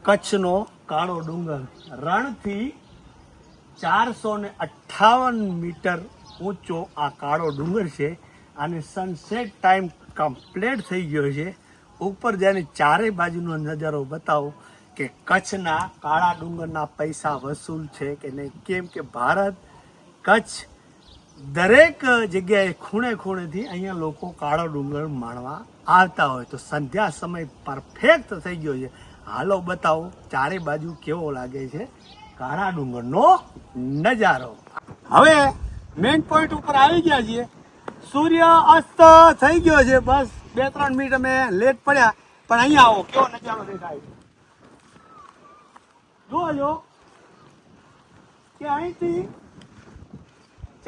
કચ્છનો કાળો ડુંગર રણથી 458 મીટર ઊંચો આ કાળો ડુંગર છે અને સનસેટ ટાઈમ કમ્પ્લીટ થઈ ગયો છે. ઉપર જઈને ચારે બાજુનો નજારો બતાવો કે કચ્છના કાળા ડુંગરના પૈસા વસૂલ છે કે નહીં. કેમ કે ભારત કચ્છ દરેક જગ્યાએ ખૂણે ખૂણેથી અહીંયા લોકો કાળો ડુંગર માણવા આવતા હોય. તો સંધ્યા સમય પરફેક્ટ થઈ ગયો છે. હાલો બતાવો ચારે બાજુ કેવો લાગે છે કાળા ડુંગરનો નજારો. હવે મેઇન પોઈન્ટ ઉપર આવી ગયા છીએ. સૂર્ય અસ્ત થઈ ગયો છે. બસ 2-3 મિનિટ અમે લેટ પડ્યા, પણ અહીંયા આવો કેવો નજારો દેખાય. જોજો કે અહીંથી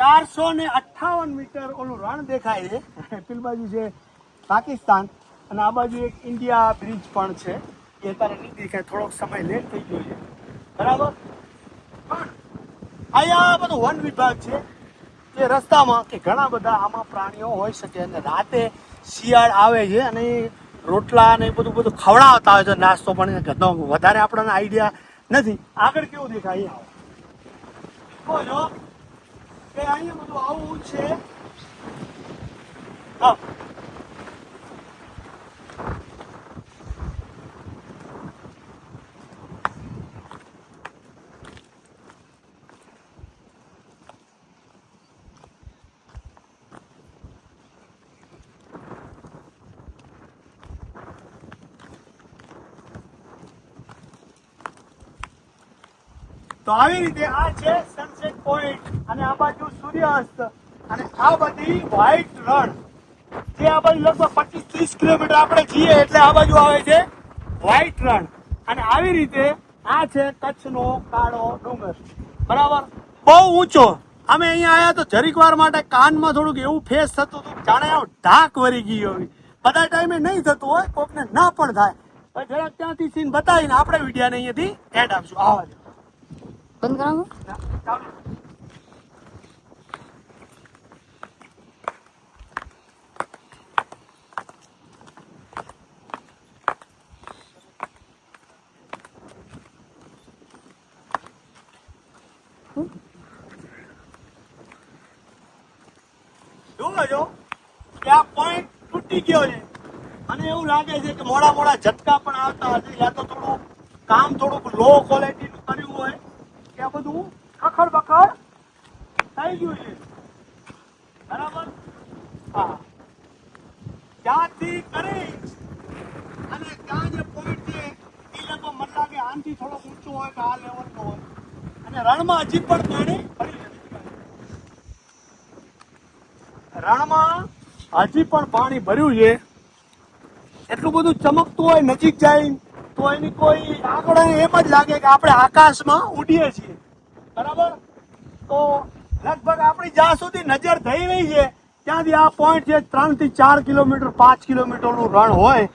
458 મીટર ઓલું રણ દેખાય છે. પેલી બાજુ છે પાકિસ્તાન અને આ બાજુ એક ઇન્ડિયા બ્રિજ પણ છે. એ તારે નહીં દેખાય, થોડોક સમય લેટ થઈ ગયો છે, બરાબર. પણ અહીંયા બધું વન વિભાગ છે. જે રસ્તામાં કે ઘણા બધા આમાં પ્રાણીઓ હોઈ શકે અને રાતે શિયાળ આવે છે અને રોટલા ને બધું ખવડાવતા હોય છે, નાસ્તો પણ વધારે આપણને આઈડિયા નથી. આગળ કેવું દેખાય જો કે અહીંયા બધું આવું છે. હા, તો આવી રીતે આ છે સનસેટ પોઈન્ટ અને આ બાજુ સૂર્યાસ્ત અને આ બધી વ્હાઈટ રણ. જે આ બાજુ લગભગ 25-30 કિલોમીટર આપણે જઈએ એટલે આ બાજુ આવે છે વ્હાઈટ રણ. અને આવી રીતે આ છે કચ્છનો કાળો ડુંગર, બરાબર. બહુ ઊંચો. અમે અહીંયા આવ્યા તો જરીક વાર માટે કાનમાં થોડુંક એવું ફેસ થતું હતું જાણે ઢાક વરી ગઈ હોય. બધા ટાઈમે નહીં થતું હોય, કોકને ના પણ થાય. જરાક ત્યાંથી સીન બતાવીને આપણે વિડીયોને અહીંયાથી એડ આપશું. આવા બંધ કરાવો. જોજો કે આ પોઈન્ટ તૂટી ગયો છે અને એવું લાગે છે કે મોડા ઝટકા પણ આવતા હશે, યા તો થોડું કામ થોડુંક લો ક્વોલિટી નું કર્યું હોય કે આ બધું ખખડ બખડ થઈ ગયું છે, બરાબર. હા, ત્યાંથી કરી અને ત્યાં જે પોઈન્ટ છે એ લગભગ મને લાગે આનથી થોડો ઊંચો હોય કે આ લેવલનો હોય. અને રણમાં હજી પણ પાણી ભરી રણમાં હજી પણ પાણી ભર્યું છે. એટલું બધું ચમકતું હોય, નજીક જાય તો એની કોઈ આગળ એમ જ લાગે કે આપણે આકાશમાં ઉડીએ છીએ, બરાબર. તો લગભગ આપણી જ્યાં સુધી નજર થઈ રહી છે ત્યાંથી આ પોઈન્ટ છે 3 થી 4 કિલોમીટર 5 કિલોમીટરનું રણ હોય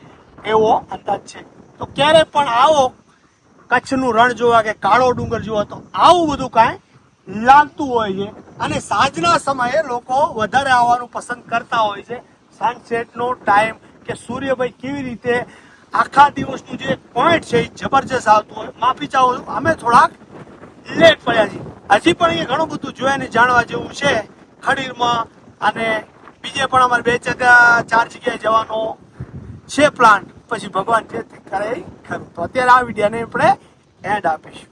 એવો અંદાજ છે. તો ક્યારે પણ આવો કચ્છનું રણ જોવા કે કાળો ડુંગર જોવા તો આવું બધું કાંઈ લાગતું હોય છે. અને સાંજના સમયે લોકો વધારે આવવાનું પસંદ કરતા હોય છે. સનસેટનો ટાઈમ કે સૂર્યભાઈ કેવી રીતે આખા દિવસનું જે પોઈન્ટ છે એ જબરજસ્ત આવતું હોય. માફી ચાહું છું, અમે થોડાક લેટ પડ્યા છીએ. હજી પણ અહીંયા ઘણું બધું જોઈને જાણવા જેવું છે ખડીરમાં. અને બીજે પણ અમારે 2-4 જગ્યાએ જવાનો છે પ્લાન. પછી ભગવાન જે કરે ખરું. તો અત્યારે આ વિડીયોને આપણે એડ આપીશું.